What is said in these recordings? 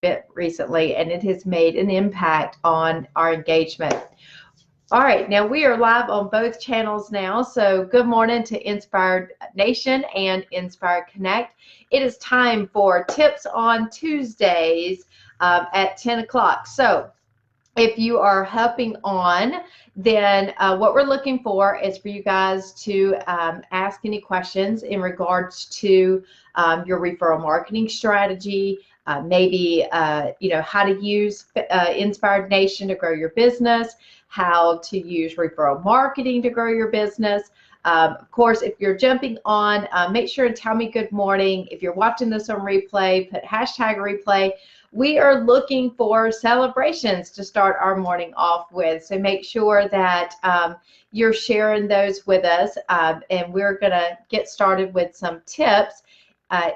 bit recently, and it has made an impact on our engagement. All right, now we are live on both channels now, so good morning to Inspired Nation and Inspired Connect. It is time for Tips on Tuesdays at 10 o'clock. So if you are hopping on, then what we're looking for is for you guys to ask any questions in regards to your referral marketing strategy, maybe how to use Inspired Nation to grow your business, how to use referral marketing to grow your business. Of course, if you're jumping on, make sure and tell me good morning. If you're watching this on replay, put hashtag replay. We are looking for celebrations to start our morning off with. So make sure that you're sharing those with us, and we're going to get started with some tips.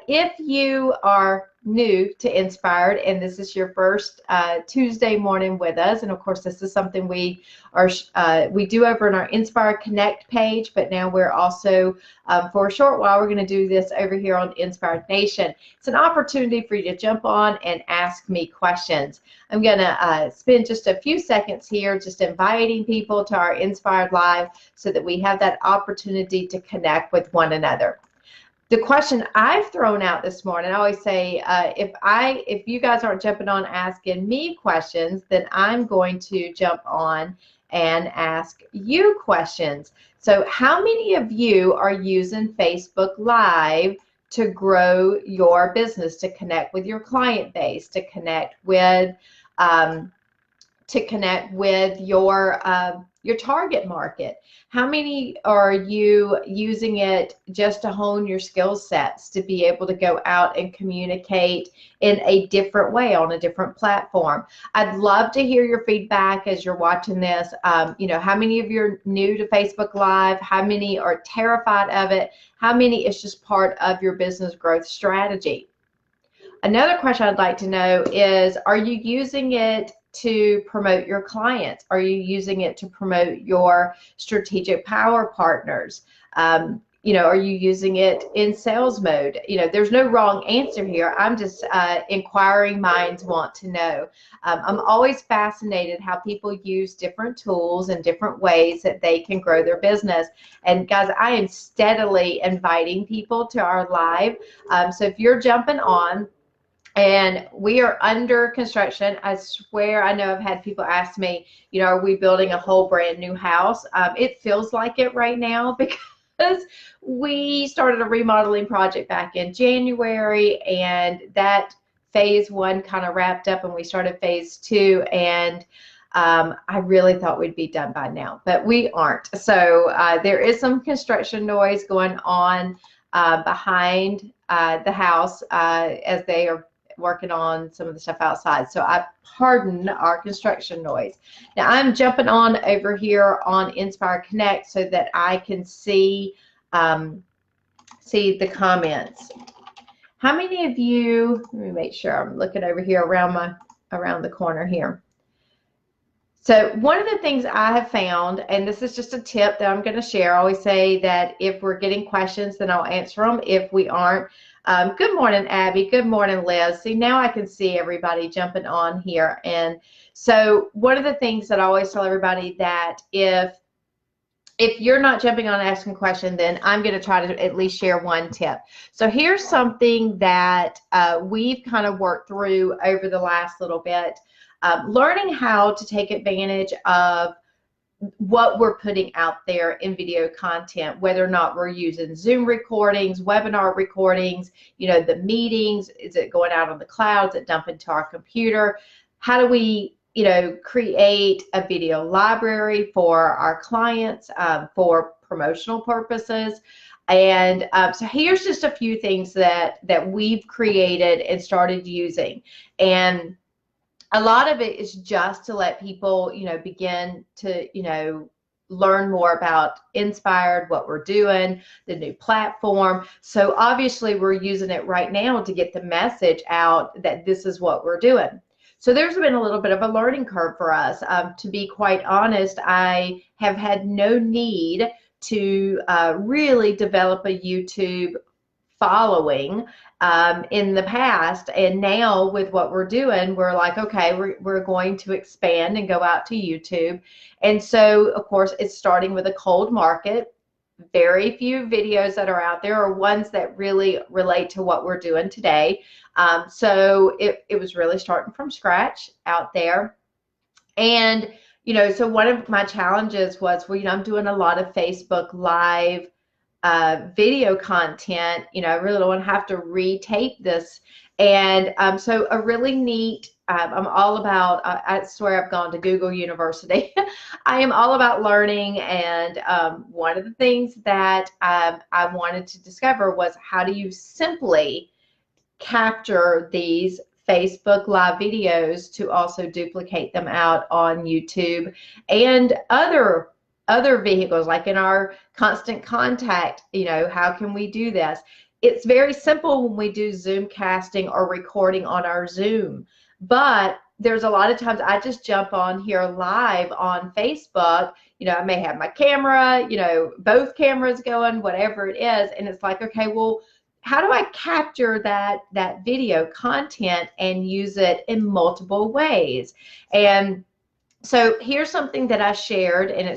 If you are new to Inspired and this is your first Tuesday morning with us, and of course this is something we do over in our Inspired Connect page, but now we're also for a short while we're going to do this over here on Inspired Nation. It's an opportunity for you to jump on and ask me questions. I'm going to spend just a few seconds here just inviting people to our Inspired Live so that we have that opportunity to connect with one another. The question I've thrown out this morning, I always say, if you guys aren't jumping on asking me questions, then I'm going to jump on and ask you questions. So how many of you are using Facebook Live to grow your business, to connect with your client base, to connect with your target market? How many are you using it just to hone your skill sets, to be able to go out and communicate in a different way on a different platform? I'd love to hear your feedback as you're watching this. How many of you are new to Facebook Live? How many are terrified of it? How many is just part of your business growth strategy? Another question I'd like to know is, are you using it to promote your clients? Are you using it to promote your strategic power partners? Are you using it in sales mode? There's no wrong answer here. I'm just inquiring minds want to know. I'm always fascinated how people use different tools and different ways that they can grow their business. And guys, I am steadily inviting people to our live. So if you're jumping on, and we are under construction. I swear, I know I've had people ask me, are we building a whole brand new house? It feels like it right now because we started a remodeling project back in January, and that phase one kind of wrapped up and we started phase two, and I really thought we'd be done by now, but we aren't. So there is some construction noise going on behind the house as they are working on some of the stuff outside. So I pardon our construction noise. Now I'm jumping on over here on Inspire Connect so that I can see the comments. How many of you, let me make sure I'm looking over here around the corner here. So one of the things I have found, and this is just a tip that I'm going to share, I always say that if we're getting questions, then I'll answer them. If we aren't, good morning, Abby. Good morning, Liz. See, now I can see everybody jumping on here. And so one of the things that I always tell everybody that if you're not jumping on and asking a question, then I'm going to try to at least share one tip. So here's something that we've kind of worked through over the last little bit. Learning how to take advantage of what we're putting out there in video content, whether or not we're using Zoom recordings, webinar recordings, the meetings, is it going out on the cloud, is it dumping to our computer? How do we, create a video library for our clients for promotional purposes? And so here's just a few things that we've created and started using. And a lot of it is just to let people, begin to, learn more about Inspired, what we're doing, the new platform. So obviously we're using it right now to get the message out that this is what we're doing. So there's been a little bit of a learning curve for us. To be quite honest, I have had no need to really develop a YouTube following in the past. And now with what we're doing, we're like, okay, we're going to expand and go out to YouTube. And so, of course, it's starting with a cold market. Very few videos that are out there are ones that really relate to what we're doing today. So it was really starting from scratch out there. And, so one of my challenges was, well, I'm doing a lot of Facebook Live video content. I really don't want to have to retape this. And so a really neat, I'm all about, I swear I've gone to Google University. I am all about learning. And one of the things that I wanted to discover was, how do you simply capture these Facebook Live videos to also duplicate them out on YouTube and other vehicles, like in our Constant Contact. How can we do this? It's very simple when we do Zoom casting or recording on our Zoom, but there's a lot of times I just jump on here live on Facebook. I may have my camera, both cameras going, whatever it is, and it's like, okay, well, how do I capture that video content and use it in multiple ways? And so here's something that I shared, and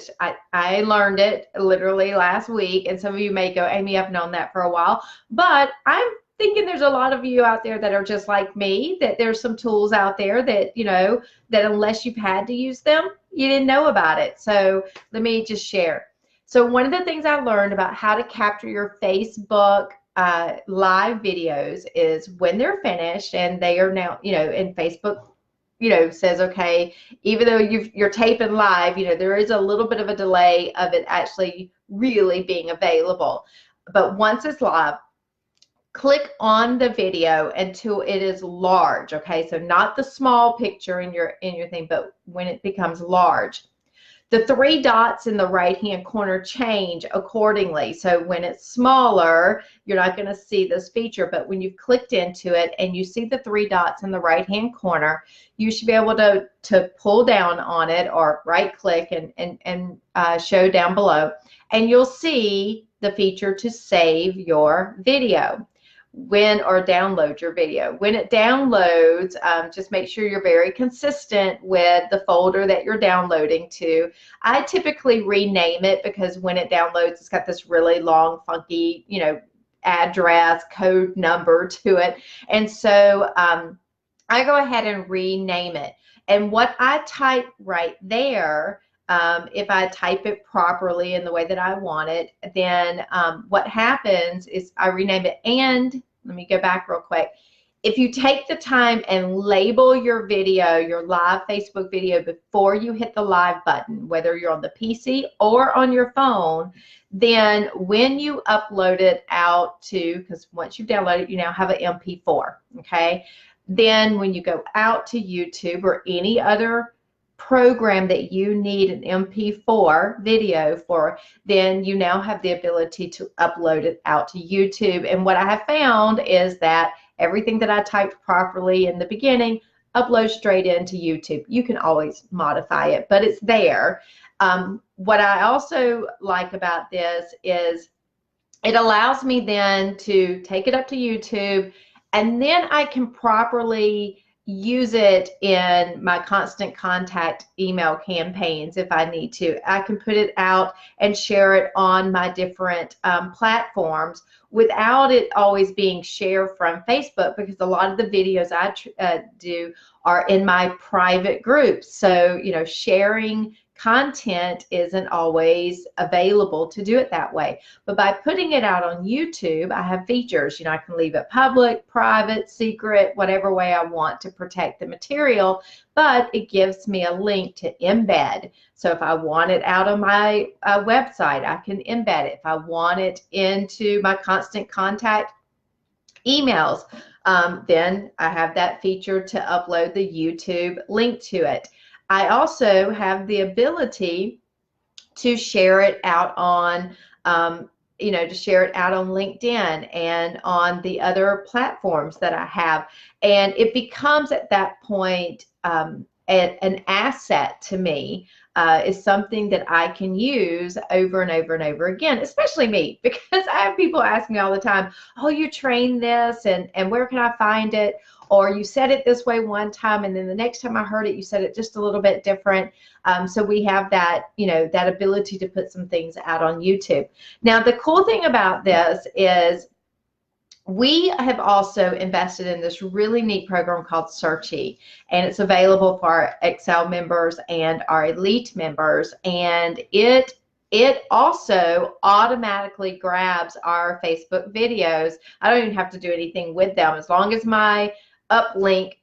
I learned it literally last week. And some of you may go, Amy, I've known that for a while, but I'm thinking there's a lot of you out there that are just like me, that there's some tools out there that, that unless you've had to use them, you didn't know about it. So let me just share. So one of the things I learned about how to capture your Facebook live videos is, when they're finished and they are now, and Facebook, says, okay, even though you're taping live, there is a little bit of a delay of it actually really being available. But once it's live, click on the video until it is large. Okay, so not the small picture in your thing, but when it becomes large. The 3 dots in the right-hand corner change accordingly. So when it's smaller, you're not going to see this feature, but when you've clicked into it and you see the 3 dots in the right-hand corner, you should be able to pull down on it or right-click and show down below, and you'll see the feature to save your video. Or download your video. When it downloads, just make sure you're very consistent with the folder that you're downloading to. I typically rename it, because when it downloads, it's got this really long, funky, address, code number to it. And so I go ahead and rename it. And what I type right there, if I type it properly in the way that I want it, then what happens is I rename it. And let me go back real quick. If you take the time and label your video, your live Facebook video, before you hit the live button, whether you're on the PC or on your phone, then when you upload it out to, because once you've downloaded it, you now have an MP4, okay? Then when you go out to YouTube or any other program that you need an MP4 video for, then you now have the ability to upload it out to YouTube. And what I have found is that everything that I typed properly in the beginning uploads straight into YouTube. You can always modify it, but it's there. What I also like about this is it allows me then to take it up to YouTube, and then I can properly use it in my Constant Contact email campaigns if I need to. I can put it out and share it on my different platforms without it always being shared from Facebook, because a lot of the videos I do are in my private groups. So, sharing content isn't always available to do it that way. But by putting it out on YouTube, I have features. I can leave it public, private, secret, whatever way I want to protect the material, but it gives me a link to embed. So if I want it out on my website, I can embed it. If I want it into my Constant Contact emails, then I have that feature to upload the YouTube link to it. I also have the ability to share it out on, to share it out on LinkedIn and on the other platforms that I have. And it becomes at that point an asset to me is something that I can use over and over and over again, especially me, because I have people ask me all the time, oh, you train this, and where can I find it? Or you said it this way one time, and then the next time I heard it, you said it just a little bit different. So we have that, that ability to put some things out on YouTube. Now, the cool thing about this is we have also invested in this really neat program called Searchy, and it's available for our Excel members and our Elite members, and it also automatically grabs our Facebook videos. I don't even have to do anything with them as long as my uplink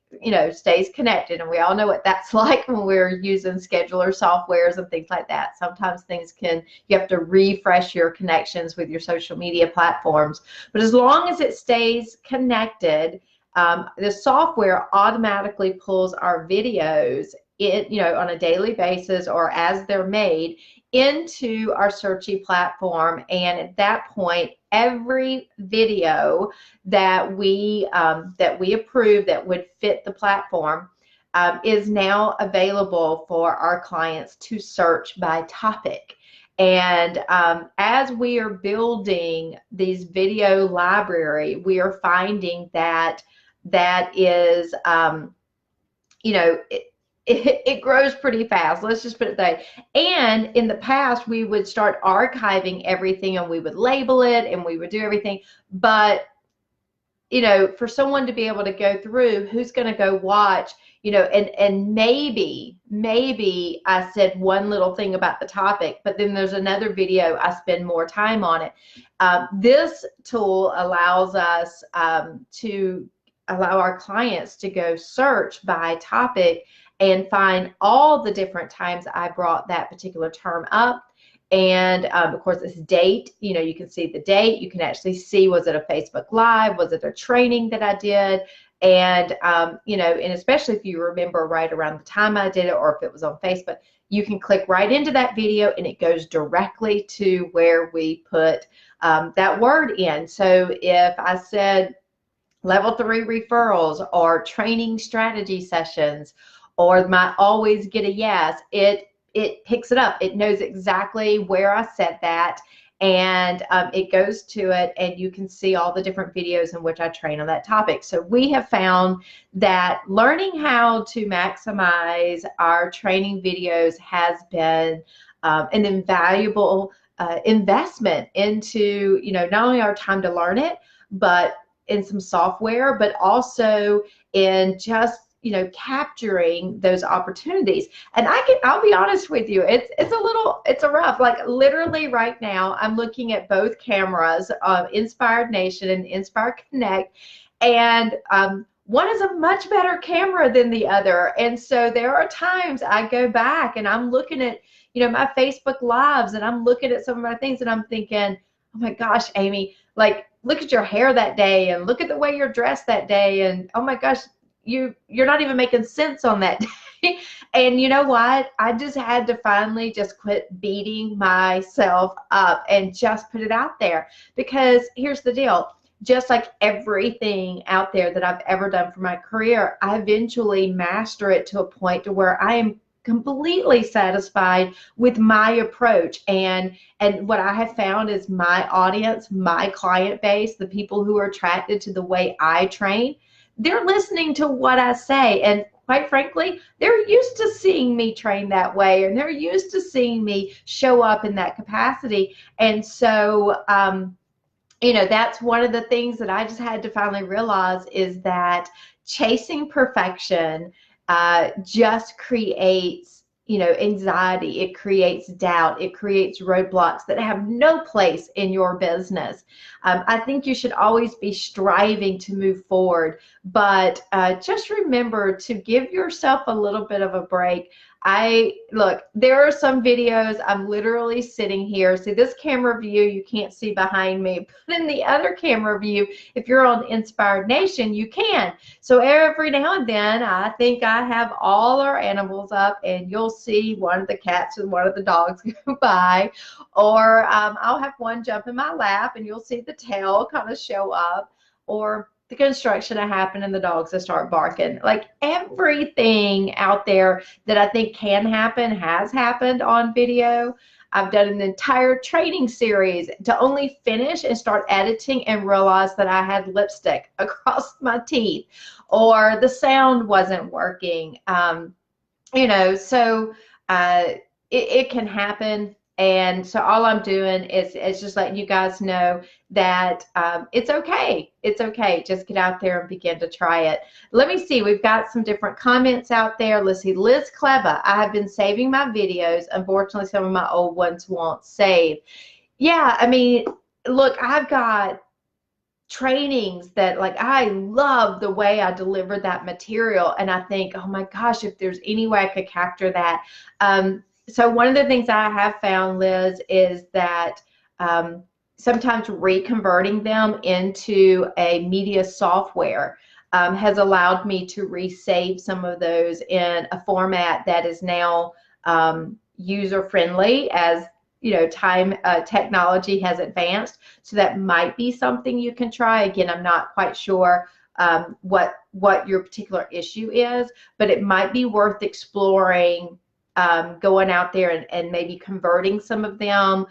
stays connected, and we all know what that's like when we're using scheduler softwares and things like that. Sometimes you have to refresh your connections with your social media platforms, but as long as it stays connected, the software automatically pulls our videos on a daily basis or as they're made into our Searchy platform. And at that point, every video that we approve that would fit the platform is now available for our clients to search by topic. And as we are building these video library, we are finding that is it grows pretty fast. Let's just put it that way. And in the past, we would start archiving everything, and we would label it, and we would do everything. But, for someone to be able to go through, who's going to go watch, and maybe I said one little thing about the topic, but then there's another video I spend more time on it. This tool allows us to allow our clients to go search by topic and find all the different times I brought that particular term up. And of course, this date, you can see the date. You can actually see, was it a Facebook Live? Was it a training that I did? And, and especially if you remember right around the time I did it, or if it was on Facebook, you can click right into that video and it goes directly to where we put that word in. So if I said level 3 referrals or training strategy sessions, or my always get a yes, it picks it up. It knows exactly where I said that, and it goes to it, and you can see all the different videos in which I train on that topic. So we have found that learning how to maximize our training videos has been an invaluable investment into, not only our time to learn it, but in some software, but also in just capturing those opportunities. And I'll be honest with you, it's a rough, like literally right now, I'm looking at both cameras of Inspired Nation and Inspire Connect, and one is a much better camera than the other. And so there are times I go back and I'm looking at, my Facebook Lives, and I'm looking at some of my things, and I'm thinking, oh my gosh, Amy, like, look at your hair that day, and look at the way you're dressed that day, and oh my gosh, you're not even making sense on that day. And you know what? I just had to finally just quit beating myself up and just put it out there. Because here's the deal. Just like everything out there that I've ever done for my career, I eventually master it to a point to where I am completely satisfied with my approach. And what I have found is my audience, my client base, the people who are attracted to the way I train, they're listening to what I say, and quite frankly, they're used to seeing me train that way, and they're used to seeing me show up in that capacity. And so, that's one of the things that I just had to finally realize, is that chasing perfection just creates anxiety. It creates doubt. It creates roadblocks that have no place in your business. I think you should always be striving to move forward, but just remember to give yourself a little bit of a break. Look, there are some videos I'm literally sitting here. See this camera view, you can't see behind me, but in the other camera view, if you're on Inspired Nation, you can. So every now and then, I think I have all our animals up, and you'll see one of the cats and one of the dogs go by, or I'll have one jump in my lap, and you'll see the tail kind of show up, or the construction to happen and the dogs to start barking. Like everything out there that I think can happen has happened on video. I've done an entire training series to only finish and start editing and realize that I had lipstick across my teeth or the sound wasn't working. You know, so it can happen. And so all I'm doing is just letting you guys know that it's okay. It's okay. Just get out there and begin to try it. Let me see. We've got some different comments out there. Let's see. Liz Clever. I have been saving my videos. Unfortunately, some of my old ones won't save. Yeah, I mean, look, I've got trainings that, like, I love the way I delivered that material. And I think, oh my gosh, if there's any way I could capture that. So one of the things I have found, Liz, is that sometimes reconverting them into a media software has allowed me to resave some of those in a format that is now user-friendly as technology has advanced. So that might be something you can try. Again, I'm not quite sure what your particular issue is, but it might be worth exploring. Going out there and maybe converting some of them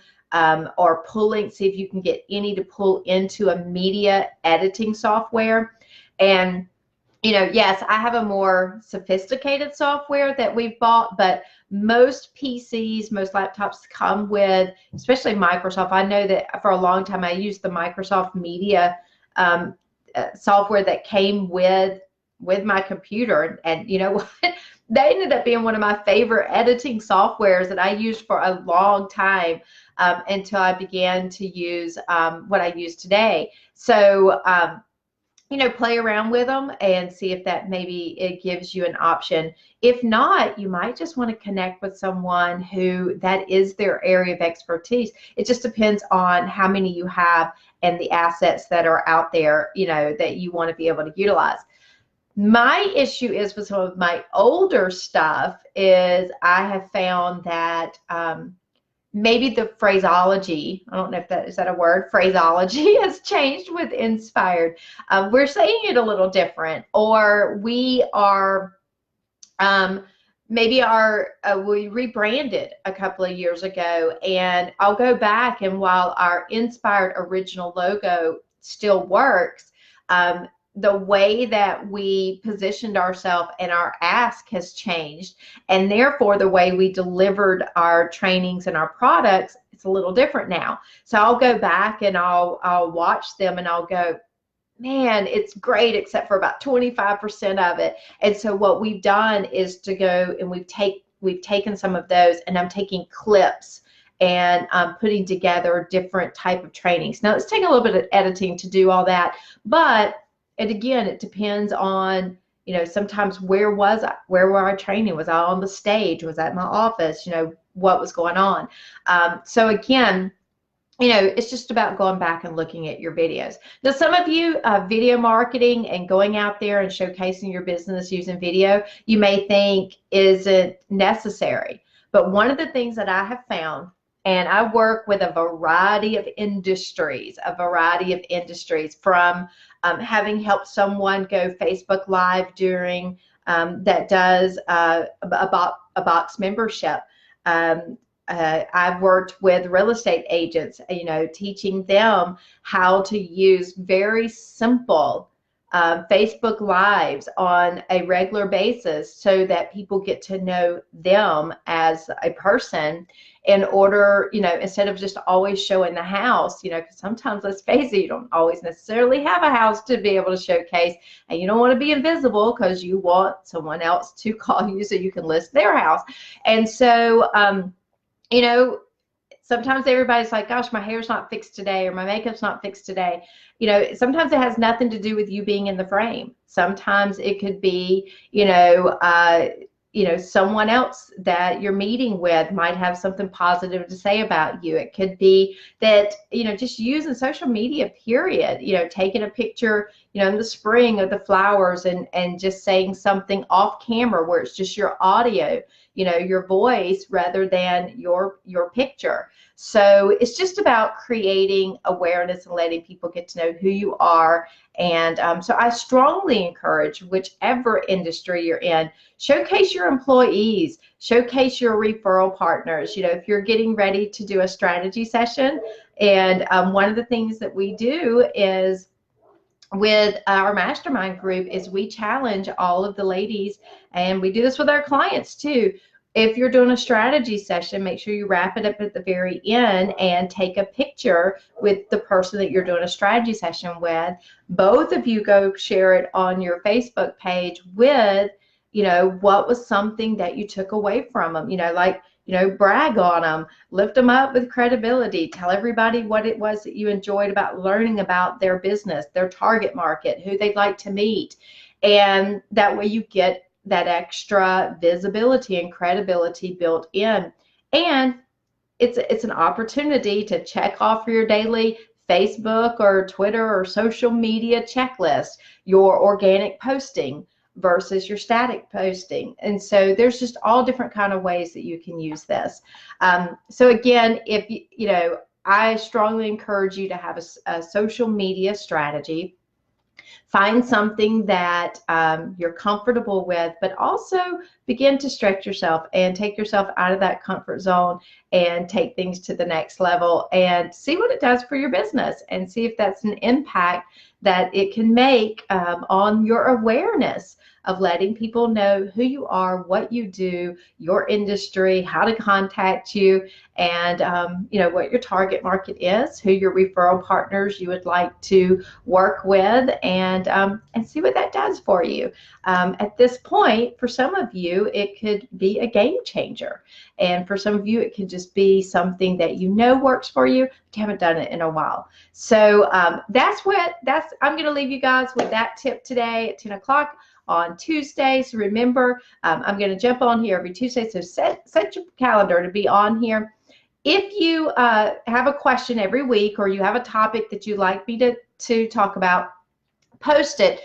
or see if you can get any to pull into a media editing software. And, yes, I have a more sophisticated software that we've bought, but most PCs, most laptops come with, especially Microsoft. I know that for a long time I used the Microsoft Media software that came with my computer. And you know what? That ended up being one of my favorite editing softwares that I used for a long time until I began to use what I use today. So, play around with them and see if that maybe it gives you an option. If not, you might just want to connect with someone who that is their area of expertise. It just depends on how many you have and the assets that are out there, that you want to be able to utilize. My issue is with some of my older stuff is I have found that maybe the phraseology, I don't know if is that a word, phraseology has changed with Inspired. We're saying it a little different, or we are we rebranded a couple of years ago, and I'll go back, and while our Inspired original logo still works, the way that we positioned ourselves and our ask has changed, and therefore the way we delivered our trainings and our products, it's a little different now. So I'll go back and I'll watch them and I'll go, man, it's great except for about 25% of it. And so what we've done is to go and we've taken some of those, and I'm taking clips and putting together different type of trainings. Now it's taking a little bit of editing to do all that, but and again, it depends on, sometimes where was I? Where were I training? Was I on the stage? Was I at my office? What was going on? So again, it's just about going back and looking at your videos. Now, some of you, video marketing and going out there and showcasing your business using video, you may think isn't necessary. But one of the things that I have found, and I work with a variety of industries, from having helped someone go Facebook Live during that does a box membership. I've worked with real estate agents, teaching them how to use very simple Facebook Lives on a regular basis so that people get to know them as a person in order, instead of just always showing the house, because sometimes, let's face it, you don't always necessarily have a house to be able to showcase, and you don't want to be invisible because you want someone else to call you so you can list their house. And so, sometimes everybody's like, gosh, my hair's not fixed today, or my makeup's not fixed today. Sometimes it has nothing to do with you being in the frame. Sometimes it could be, someone else that you're meeting with might have something positive to say about you. It could be that, just using social media, period, taking a picture, in the spring of the flowers, and just saying something off camera where it's just your audio, your voice rather than your picture. So it's just about creating awareness and letting people get to know who you are. And so I strongly encourage, whichever industry you're in, showcase your employees, showcase your referral partners. If you're getting ready to do a strategy session, and one of the things that we do is with our mastermind group is we challenge all of the ladies, and we do this with our clients too. If you're doing a strategy session, make sure you wrap it up at the very end and take a picture with the person that you're doing a strategy session with. Both of you go share it on your Facebook page with, what was something that you took away from them, brag on them, lift them up with credibility, tell everybody what it was that you enjoyed about learning about their business, their target market, who they'd like to meet. And that way you get that extra visibility and credibility built in. And it's an opportunity to check off your daily Facebook or Twitter or social media checklist, your organic posting versus your static posting. And so there's just all different kind of ways that you can use this. So again, if I strongly encourage you to have a social media strategy. Find something that you're comfortable with, but also begin to stretch yourself and take yourself out of that comfort zone and take things to the next level, and see what it does for your business, and see if that's an impact that it can make on your awareness of letting people know who you are, what you do, your industry, how to contact you, and what your target market is, who your referral partners you would like to work with, and see what that does for you. At this point, for some of you, it could be a game changer, and for some of you, it could just be something that works for you, but you haven't done it in a while. So I'm going to leave you guys with that tip today at 10 o'clock. On Tuesdays. So remember, I'm going to jump on here every Tuesday, so set your calendar to be on here. If you have a question every week, or you have a topic that you'd like me to talk about, post it.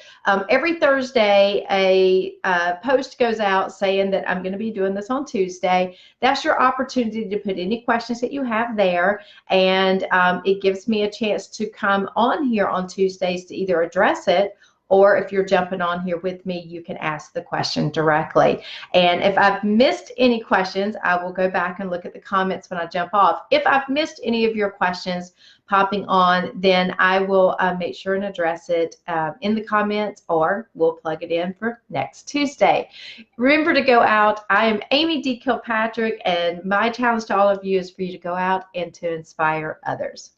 Every Thursday, a post goes out saying that I'm going to be doing this on Tuesday. That's your opportunity to put any questions that you have there, and it gives me a chance to come on here on Tuesdays to either address it, or if you're jumping on here with me, you can ask the question directly. And if I've missed any questions, I will go back and look at the comments when I jump off. If I've missed any of your questions popping on, then I will make sure and address it in the comments, or we'll plug it in for next Tuesday. Remember to go out. I am Amy D. Kilpatrick, and my challenge to all of you is for you to go out and to inspire others.